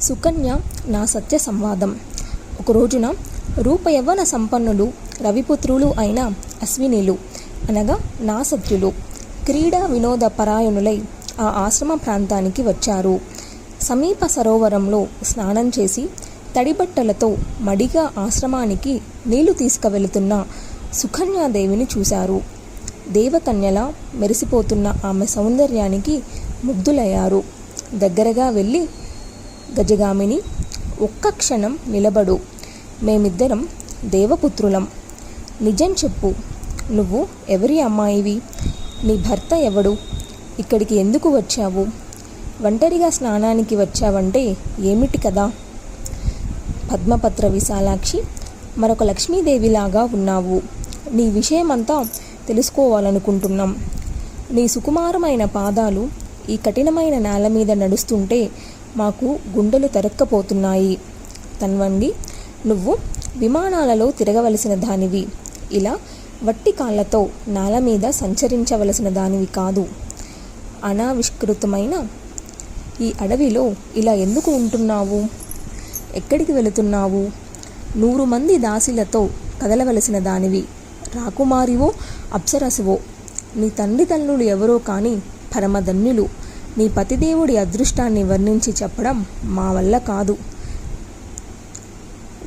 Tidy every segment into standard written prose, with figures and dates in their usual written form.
సుకన్య నా సత్య సంవాదం. ఒక రోజున రూపయవ్వన సంపన్నులు రవిపుత్రులు అయిన అశ్వినిలు అనగా నా సత్యులు క్రీడా వినోద పరాయణులై ఆ ఆశ్రమ ప్రాంతానికి వచ్చారు. సమీప సరోవరంలో స్నానం చేసి తడిబట్టలతో మడిగా ఆశ్రమానికి నీళ్లు తీసుకువెళుతున్న సుకన్యాదేవిని చూశారు. దేవకన్యలా మెరిసిపోతున్న ఆమె సౌందర్యానికి ముగ్ధులయ్యారు. దగ్గరగా వెళ్ళి, గజగామిని, ఒక్క క్షణం నిలబడు. మేమిద్దరం దేవపుత్రులం. నిజం చెప్పు, నువ్వు ఎవరి అమ్మాయివి? నీ భర్త ఎవడు? ఇక్కడికి ఎందుకు వచ్చావు? ఒంటరిగా స్నానానికి వచ్చావంటే ఏమిటి కదా? పద్మపత్ర విశాలాక్షి, మరొక లక్ష్మీదేవిలాగా ఉన్నావు. నీ విషయమంతా తెలుసుకోవాలనుకుంటున్నాం. నీ సుకుమారమైన పాదాలు ఈ కఠినమైన నేల మీద నడుస్తుంటే మాకు గుండెలు తరక్కపోతున్నాయి. తన్వండి, నువ్వు విమానాలలో తిరగవలసిన దానివి. ఇలా వట్టి కాళ్ళతో నేల మీద సంచరించవలసిన దానివి కాదు. అనావిష్కృతమైన ఈ అడవిలో ఇలా ఎందుకు ఉంటున్నావు? ఎక్కడికి వెళుతున్నావు? 100 మంది దాసీలతో కదలవలసిన దానివి. రాకుమారివో అప్సరసువో. నీ తండ్రి తల్లులు ఎవరో కానీ పరమధన్యులు. నీ పతిదేవుడి అదృష్టాన్ని వర్ణించి చెప్పడం మా వల్ల కాదు.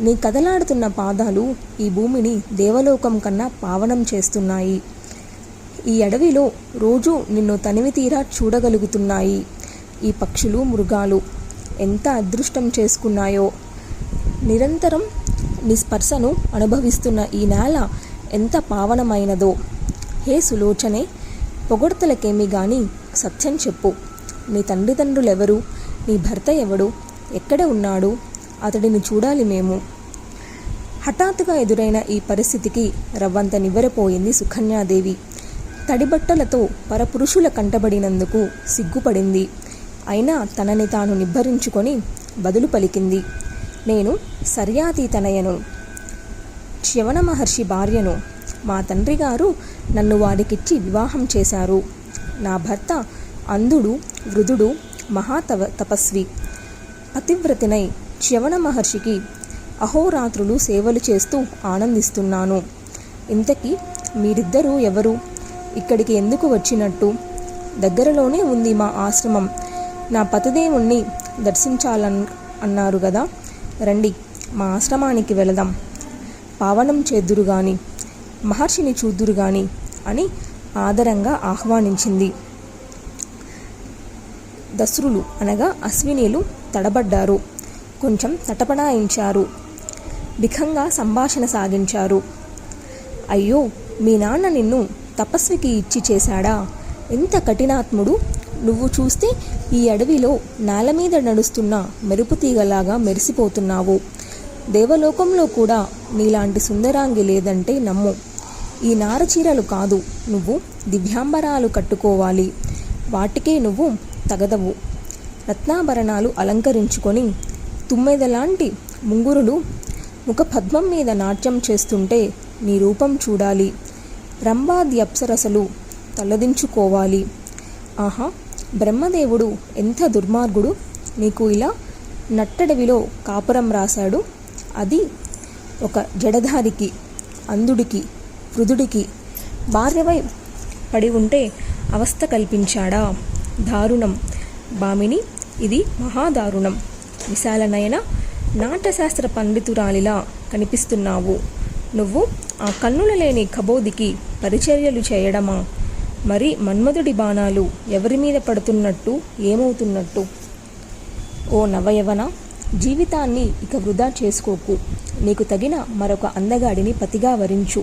నీ కదలాడుతున్న పాదాలు ఈ భూమిని దేవలోకం కన్నా పావనం చేస్తున్నాయి. ఈ అడవిలో రోజు నిన్ను తనివి తీరా చూడగలుగుతున్నాయి. ఈ పక్షులు, మృగాలు ఎంత అదృష్టం చేసుకున్నాయో. నిరంతరం నీ స్పర్శను అనుభవిస్తున్న ఈ నేల ఎంత పావనమైనదో. హే సులోచనే, పొగడ్తలకేమి గాని సత్యం చెప్పు. నీ తండ్రులెవరు? నీ భర్త ఎవడు? ఎక్కడ ఉన్నాడు? అతడిని చూడాలి మేము. హఠాత్తుగా ఎదురైన ఈ పరిస్థితికి రవ్వంత నివ్వెరపోయింది సుకన్యాదేవి. తడిబట్టలతో పరపురుషుల కంటబడినందుకు సిగ్గుపడింది. అయినా తనని తాను నిబ్బరించుకొని బదులు పలికింది. నేను సర్యాతీతనయను, చ్యవన మహర్షి భార్యను. మా తండ్రి గారు నన్ను వారికిచ్చి వివాహం చేశారు. నా భర్త అంధుడు, వృద్ధుడు, తపస్వి. పతివ్రతినై చ్యవన మహర్షికి అహోరాత్రులు సేవలు చేస్తూ ఆనందిస్తున్నాను. ఇంతకీ మీరిద్దరూ ఎవరు? ఇక్కడికి ఎందుకు వచ్చినట్టు? దగ్గరలోనే ఉంది మా ఆశ్రమం. నా పతిదేవుణ్ణి దర్శించాలన్నారు కదా, రండి మా ఆశ్రమానికి వెళదాం. పావనం చేద్దురు గాని, మహర్షిని చూద్దురు గాని అని ఆదరంగా ఆహ్వానించింది. దస్రులు అనగా అశ్వినీలు తడబడ్డారు. కొంచెం తటపడాయించారు. బిఖంగా సంభాషణ సాగించారు. అయ్యో, మీ నాన్న నిన్ను తపస్వికి ఇచ్చి చేశాడా? ఎంత కఠినాత్ముడు! నువ్వు చూస్తే ఈ అడవిలో నేల మీద నడుస్తున్న మెరుపు తీగలాగా మెరిసిపోతున్నావు. దేవలోకంలో కూడా నీలాంటి సుందరాంగి లేదంటే నమ్ము. ఈ నారచీరలు కాదు, నువ్వు దివ్యాంబరాలు కట్టుకోవాలి. వాటికే నువ్వు తగదవు. రత్నాభరణాలు అలంకరించుకొని తుమ్మెదలాంటి ముంగురులు ముఖపద్మం మీద నాట్యం చేస్తుంటే నీ రూపం చూడాలి. రంభాది అప్సరసలు తలదించుకోవాలి. ఆహా, బ్రహ్మదేవుడు ఎంత దుర్మార్గుడు! నీకు ఇలా నట్టడవిలో కాపురం రాశాడు. అది ఒక జడధారికి, అంధుడికి, వృద్ధుడికి భార్యవై పడి ఉంటే అవస్థ కల్పించాడా? దారుణం భామిని, ఇది మహాదారుణం. విశాలనయన, నాట్యశాస్త్ర పండితురాలిలా కనిపిస్తున్నావు. నువ్వు ఆ కన్నుల లేని కబోదికి పరిచర్యలు చేయడమా? మరి మన్మధుడి బాణాలు ఎవరి మీద పడుతున్నట్టు, ఏమవుతున్నట్టు? ఓ నవయవన, జీవితాన్ని ఇక వృధా చేసుకోకు. నీకు తగిన మరొక అందగాడిని పతిగా వరించు.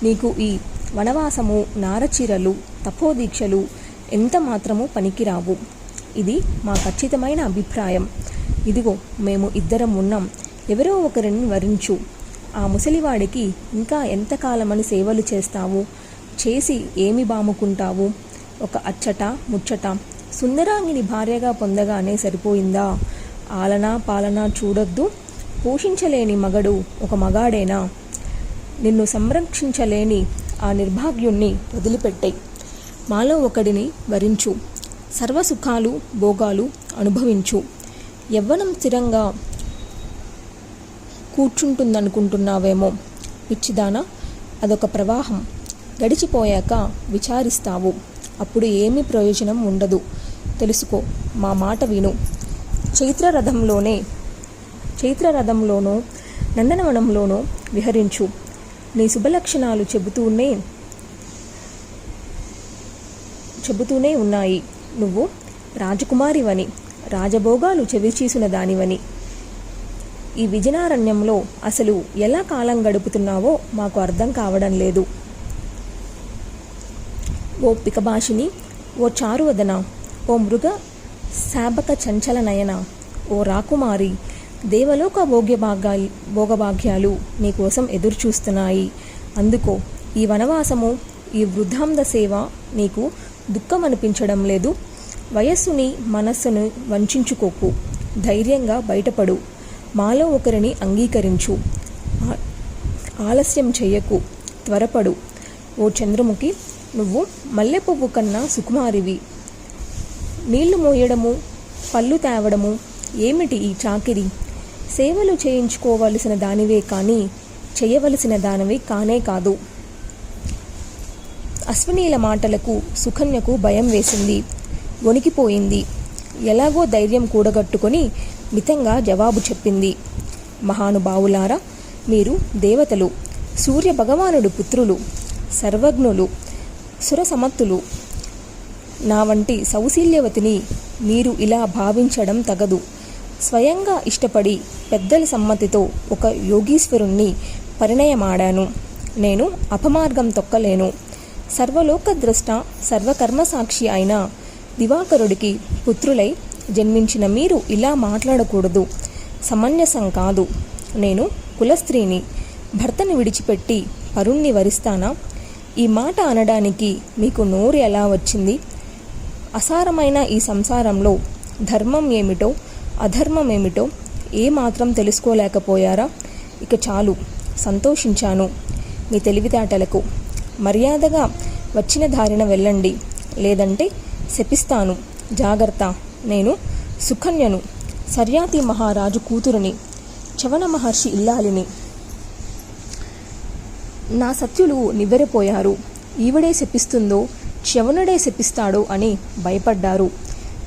నీకు ఈ వనవాసము, నారచీరలు, తపోదీక్షలు ఎంత మాత్రమూ పనికిరావు. ఇది మా ఖచ్చితమైన అభిప్రాయం. ఇదిగో మేము ఇద్దరం ఉన్నాం. ఎవరో ఒకరిని వరించు. ఆ ముసలివాడికి ఇంకా ఎంతకాలమని సేవలు చేస్తావు? చేసి ఏమి బాముకుంటావు? ఒక అచ్చట ముచ్చట సుందరాంగిని భార్యగా పొందగానే సరిపోయిందా? ఆలనా పాలనా చూడొద్దు. పోషించలేని మగడు ఒక మగాడేనా? నిన్ను సంరక్షించలేని ఆ నిర్భాగ్యుణ్ణి వదిలిపెట్టే. మాలో ఒకడిని వరించు. సర్వసుఖాలు, భోగాలు అనుభవించు. యవ్వనం స్థిరంగా కూర్చుంటుందనుకుంటున్నావేమో. పిచ్చిదానా, అదొక ప్రవాహం. గడిచిపోయాక విచారిస్తావు. అప్పుడు ఏమీ ప్రయోజనం ఉండదు. తెలుసుకో, మా మాట విను. చైత్రరథంలోనో నందనవనంలోనో విహరించు. నీ శుభలక్షణాలు చెబుతూనే ఉన్నాయి. నువ్వు రాజకుమారివని, రాజభోగాలు చెవిచీసిన దానివని. ఈ విజనారణ్యంలో అసలు ఎలా కాలం గడుపుతున్నావో మాకు అర్థం కావడం లేదు. ఓ పికభాషిని, ఓ చారువదన, ఓ మృగ శాబక చంచల నయన, ఓ రాకుమారి, దేవలోక భోగభాగ్యాలు నీకోసం ఎదురుచూస్తున్నాయి. అందుకో ఈ వనవాసము, ఈ వృద్ధాంద సేవ నీకు దుఃఖం అనిపించడం లేదు. వయస్సుని మనస్సును వంచుకోకు. ధైర్యంగా బయటపడు. మాలో ఒకరిని అంగీకరించు. ఆలస్యం చెయ్యకు. త్వరపడు. ఓ చంద్రముఖి, నువ్వు మల్లెపువ్వు కన్నా సుకుమారివి. నీళ్లు మోయడము, పళ్ళు తేవడము ఏమిటి ఈ చాకిరి? సేవలు చేయించుకోవలసిన దానివే కానీ చేయవలసిన దానివి కానే కాదు. అశ్వినీల మాటలకు సుకన్యకు భయం వేసింది. వణికిపోయింది. ఎలాగో ధైర్యం కూడగట్టుకొని మితంగా జవాబు చెప్పింది. మహానుభావులారా, మీరు దేవతలు, సూర్య భగవానుడు పుత్రులు, సర్వజ్ఞులు, సురసమత్తులు. నా వంటి సౌశీల్యవతిని మీరు ఇలా భావించడం తగదు. స్వయంగా ఇష్టపడి పెద్దల సమ్మతితో ఒక యోగీశ్వరుణ్ణి పరిణయమాడాను. నేను అపమార్గం తొక్కలేను. సర్వలోకద్రష్ట, సర్వకర్మసాక్షి అయిన దివాకరుడికి పుత్రులై జన్మించిన మీరు ఇలా మాట్లాడకూడదు. సమంజసం కాదు. నేను కులస్త్రీని. భర్తని విడిచిపెట్టి పరుణ్ణి వరిస్తానా? ఈ మాట అనడానికి మీకు నోరు ఎలా వచ్చింది? అసారమైన ఈ సంసారంలో ధర్మం ఏమిటో అధర్మం ఏమిటో ఏమాత్రం తెలుసుకోలేకపోయారా? ఇక చాలు, సంతోషించాను మీ తెలివితేటలకు. మర్యాదగా వచ్చిన దారిన వెళ్ళండి, లేదంటే శపిస్తాను. జాగ్రత్త. నేను సుకన్యను, సర్యాతి మహారాజు కూతురుని, చవన మహర్షి ఇల్లాలిని. నా సత్యులు నివ్వెరపోయారు. ఈవిడే శపిస్తుందో చ్యవనుడే శపిస్తాడో అని భయపడ్డారు.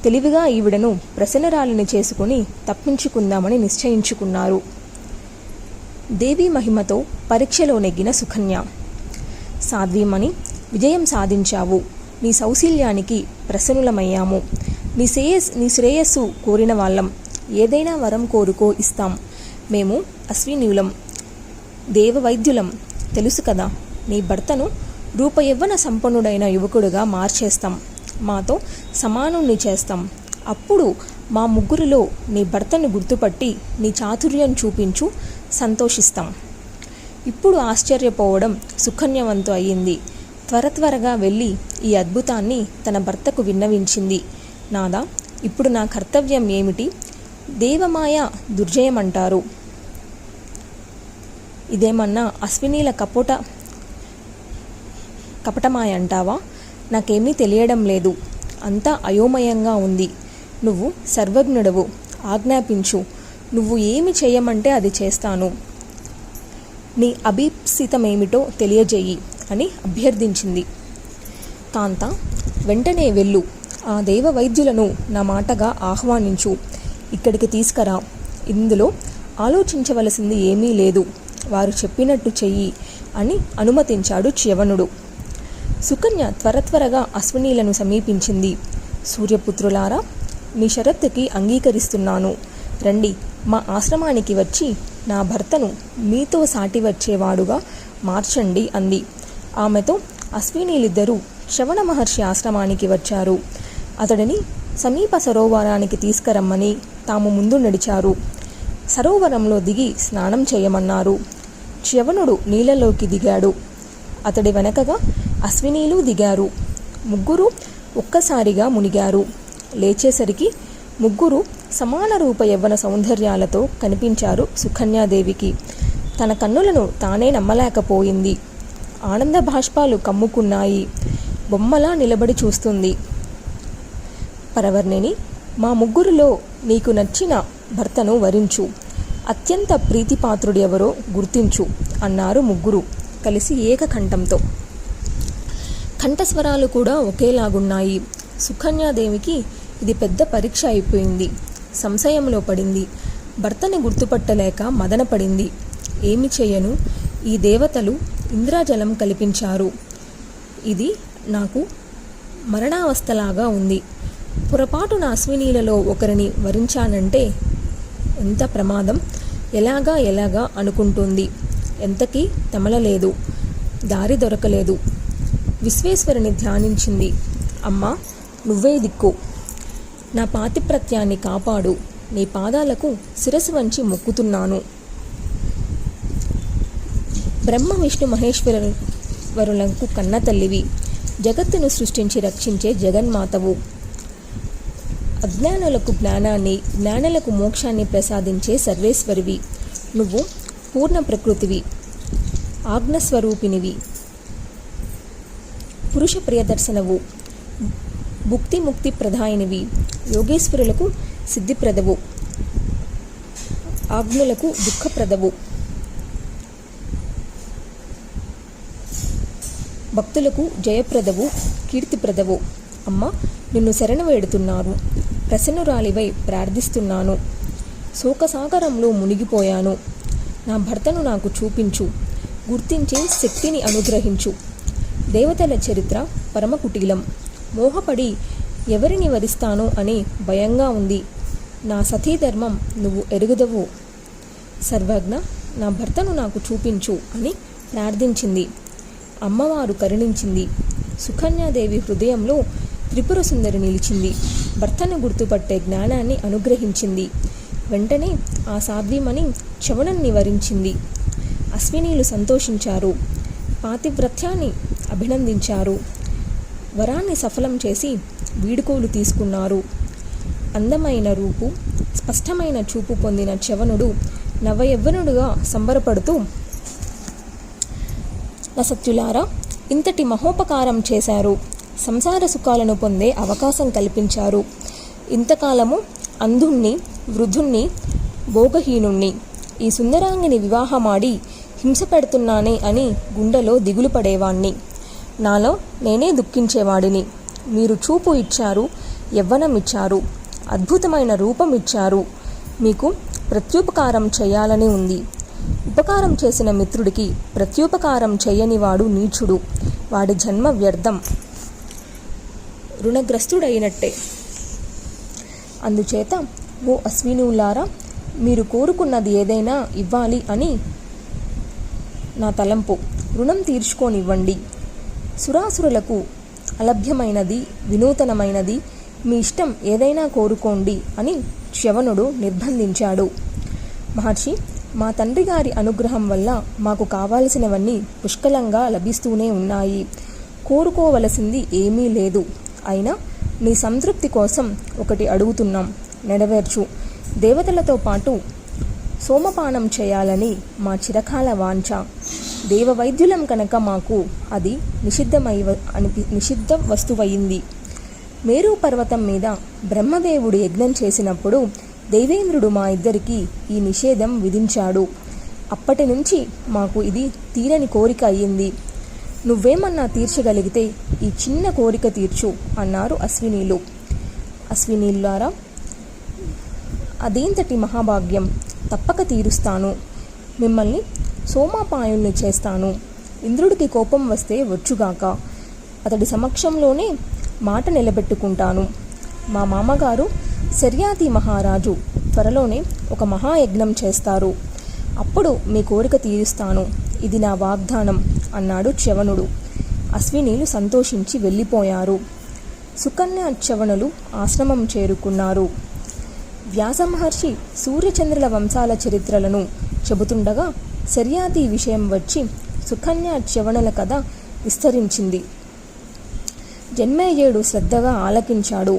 తెలివిగా ఈవిడను ప్రసన్నరాలిని చేసుకుని తప్పించుకుందామని నిశ్చయించుకున్నారు. దేవీ మహిమతో పరీక్షలో నెగ్గిన సుకన్య. సాధ్వీమణి, విజయం సాధించావు. నీ సౌశీల్యానికి ప్రసన్నులమయ్యాము. నీ శ్రేయస్సు కోరిన వాళ్ళం. ఏదైనా వరం కోరుకో, ఇస్తాం. మేము అశ్వినీయులం, దేవవైద్యులం. తెలుసు కదా, నీ భర్తను రూపయవ్వన సంపన్నుడైన యువకుడుగా మార్చేస్తాం. మాతో సమానుణ్ణి చేస్తాం. అప్పుడు మా ముగ్గురిలో నీ భర్తను గుర్తుపట్టి నీ చాతుర్యం చూపించు, సంతోషిస్తాం. ఇప్పుడు ఆశ్చర్యపోవడం సుకన్యవంతు అయ్యింది. త్వరగా వెళ్ళి ఈ అద్భుతాన్ని తన భర్తకు విన్నవించింది. నాదా, ఇప్పుడు నా కర్తవ్యం ఏమిటి? దేవమాయ దుర్జయమంటారు. ఇదేమన్నా అశ్వినీల కపటమాయ అంటావా? నాకేమీ తెలియడం లేదు. అంతా అయోమయంగా ఉంది. నువ్వు సర్వజ్ఞుడవు. ఆజ్ఞాపించు. నువ్వు ఏమి చేయమంటే అది చేస్తాను. నీ అభీప్సితమేమిటో తెలియజేయి అని అభ్యర్థించింది. కాంత, వెంటనే వెళ్ళు. ఆ దేవ వైద్యులను నా మాటగా ఆహ్వానించు. ఇక్కడికి తీసుకురా. ఇందులో ఆలోచించవలసింది ఏమీ లేదు. వారు చెప్పినట్టు చెయ్యి అని అనుమతించాడు చ్యవనుడు. సుకన్య త్వరగా అశ్వినీలను సమీపించింది. సూర్యపుత్రులారా, మీ షరత్తుకి అంగీకరిస్తున్నాను. రండి, మా ఆశ్రమానికి వచ్చి నా భర్తను మీతో సాటి వచ్చేవాడుగా మార్చండి అంది. ఆమెతో అశ్వినీలిద్దరూ శ్రవణ మహర్షి ఆశ్రమానికి వచ్చారు. అతడిని సమీప సరోవరానికి తీసుకురమ్మని తాము ముందు నడిచారు. సరోవరంలో దిగి స్నానం చేయమన్నారు. చ్యవనుడు నీళ్ళలోకి దిగాడు. అతడి వెనకగా అశ్వినీలు దిగారు. ముగ్గురు ఒక్కసారిగా మునిగారు. లేచేసరికి ముగ్గురు సమాన రూప యవ్వన సౌందర్యాలతో కనిపించారు సుకన్యాదేవికి. తన కన్నులను తానే నమ్మలేకపోయింది. ఆనంద బాష్పాలు కమ్ముకున్నాయి. బొమ్మలా నిలబడి చూస్తుంది. పరవర్ణిని, మా ముగ్గురిలో నీకు నచ్చిన భర్తను వరించు, అత్యంత ప్రీతిపాత్రుడు ఎవరో గుర్తించు అన్నారు ముగ్గురు కలిసి ఏకకంఠంతో. కంఠస్వరాలు కూడా ఒకేలాగున్నాయి. సుకన్యాదేవికి ఇది పెద్ద పరీక్ష అయిపోయింది. సంశయంలో పడింది. భర్తని గుర్తుపట్టలేక మదనపడింది. ఏమి చేయను, ఈ దేవతలు ఇంద్రజలం కల్పించారు. ఇది నాకు మరణావస్థలాగా ఉంది. పొరపాటున అశ్వినీలలో ఒకరిని వరించానంటే ఎంత ప్రమాదం, ఎలాగా అనుకుంటుంది. ఎంతకీ తెమలలేదు. దారి దొరకలేదు. విశ్వేశ్వరుని ధ్యానించింది. అమ్మా, నువ్వే దిక్కు. నా పాతిప్రత్యాన్ని కాపాడు. నీ పాదాలకు శిరస్సు వంచి మొక్కుతున్నాను. బ్రహ్మ విష్ణు మహేశ్వరులకు కన్న తల్లివి. జగత్తును సృష్టించి రక్షించే జగన్మాతవు. అజ్ఞానులకు జ్ఞానాన్ని, జ్ఞానులకు మోక్షాన్ని ప్రసాదించే సర్వేశ్వరివి. నువ్వు పూర్ణ ప్రకృతివి, ఆజ్ఞస్వరూపినివి, పురుష ప్రియదర్శనవు, భుక్తి ముక్తి ప్రదాయినివి, యోగేశ్వరులకు సిద్ధిప్రదవు, ఆజ్ఞులకు దుఃఖప్రదవు, భక్తులకు జయప్రదవు, కీర్తిప్రదవు. అమ్మ, నిన్ను శరణు వేడుతున్నాను. ప్రసన్నురాలివై ప్రార్థిస్తున్నాను. శోకసాగరంలో మునిగిపోయాను. నా భర్తను నాకు చూపించు. గుర్తించే శక్తిని అనుగ్రహించు. దేవతల చరిత్ర పరమకుటీలం. మోహపడి ఎవరిని వరిస్తానో అని భయంగా ఉంది. నా సతీధర్మం నువ్వు ఎరుగుదవు. సర్వజ్ఞ, నా భర్తను నాకు చూపించు అని ప్రార్థించింది. అమ్మవారు కరుణించింది. సుకన్యాదేవి హృదయంలో త్రిపుర సుందరి నిలిచింది. భర్తను గుర్తుపట్టే జ్ఞానాన్ని అనుగ్రహించింది. వెంటనే ఆ సాధ్వీమణి చవణుణ్ణి వరించింది. అశ్వినీలు సంతోషించారు. పాతివ్రత్యాన్ని అభినందించారు. వరాన్ని సఫలం చేసి వీడుకోలు తీసుకున్నారు. అందమైన రూపు, స్పష్టమైన చూపు పొందిన చవనుడు నవయవ్వనుడుగా సంబరపడుతూ, నసత్యులారా, ఇంతటి మహోపకారం చేశారు. సంసార సుఖాలను పొందే అవకాశం కల్పించారు. ఇంతకాలము అంధుణ్ణి, వృద్ధుణ్ణి, భోగహీనుణ్ణి ఈ సుందరాంగిని వివాహమాడి హింస పెడుతున్నానే అని గుండెలో దిగులు పడేవాణ్ణి. నాలో నేనే దుఃఖించేవాడిని. మీరు చూపు ఇచ్చారు, యవ్వనం ఇచ్చారు, అద్భుతమైన రూపం ఇచ్చారు. మీకు ప్రత్యుపకారం చేయాలని ఉంది. ఉపకారం చేసిన మిత్రుడికి ప్రత్యుపకారం చేయనివాడు నీచుడు. వాడి జన్మ వ్యర్థం, రుణగ్రస్తుడైనట్టే. అందుచేత ఓ అశ్వినులారా, మీరు కోరుకున్నది ఏదైనా ఇవ్వాలి అని నా తలంపు. రుణం తీర్చుకోనివ్వండి. సురాసురులకు అలభ్యమైనది, వినూతనమైనది మీ ఇష్టం ఏదైనా కోరుకోండి అని చ్యవనుడు నిర్బంధించాడు. మహర్షి, మా తండ్రి గారి అనుగ్రహం వల్ల మాకు కావాల్సినవన్నీ పుష్కలంగా లభిస్తూనే ఉన్నాయి. కోరుకోవలసింది ఏమీ లేదు. అయినా నీ సంతృప్తి కోసం ఒకటి అడుగుతున్నాం, నెరవేర్చు. దేవతలతో పాటు సోమపానం చేయాలని మా చిరకాల వాంఛ. దేవవైద్యులం కనుక మాకు అది నిషిద్ధ వస్తువయింది. మేరు పర్వతం మీద బ్రహ్మదేవుడు యజ్ఞం చేసినప్పుడు దేవేంద్రుడు మా ఇద్దరికి ఈ నిషేధం విధించాడు. అప్పటి నుంచి మాకు ఇది తీరని కోరిక అయ్యింది. నువ్వేమన్నా తీర్చగలిగితే ఈ చిన్న కోరిక తీర్చు అన్నారు అశ్వినీలు. అశ్వినీలారా, అదేంతటి మహాభాగ్యం, తప్పక తీరుస్తాను. మిమ్మల్ని సోమాపాయుల్ని చేస్తాను. ఇంద్రుడికి కోపం వస్తే వచ్చుగాక. అతడి సమక్షంలోనే మాట నిలబెట్టుకుంటాను. మా మామగారు శర్యాతి మహారాజు త్వరలోనే ఒక మహాయజ్ఞం చేస్తారు. అప్పుడు మీ కోరిక తీరుస్తాను. ఇది నా వాగ్దానం అన్నాడు చ్యవనుడు. అశ్వినీలు సంతోషించి వెళ్ళిపోయారు. సుకన్య చ్యవనులు ఆశ్రమం చేరుకున్నారు. వ్యాసమహర్షి సూర్యచంద్రుల వంశాల చరిత్రలను చెబుతుండగా శర్యాతి విషయం వచ్చి సుకన్య చ్యవనుల కథ విస్తరించింది. జన్మేజయుడు శ్రద్ధగా ఆలకించాడు.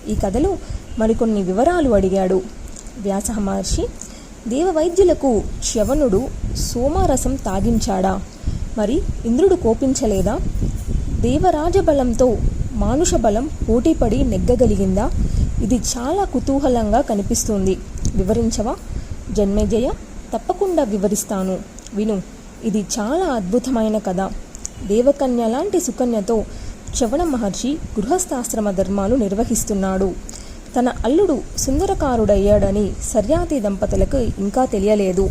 ఈ కథలో మరికొన్ని వివరాలు అడిగాడు. వ్యాసమహర్షి, దేవవైద్యులకు చ్యవనుడు సోమరసం తాగించాడా? మరి ఇంద్రుడు కోపించలేదా? దేవరాజబలంతో మానుష బలం పోటీపడి నెగ్గగలిగిందా? ఇది చాలా కుతూహలంగా కనిపిస్తుంది. వివరించవా? జన్మేజయ, తప్పకుండా వివరిస్తాను. విను. ఇది చాలా అద్భుతమైన కథ. దేవకన్య లాంటి సుకన్యతో శ్రవణ మహర్షి గృహస్థాశ్రమ ధర్మాలు నిర్వహిస్తున్నాడు. తన అల్లుడు సుందరకారుడయ్యాడని సర్యాతి దంపతులకు ఇంకా తెలియలేదు.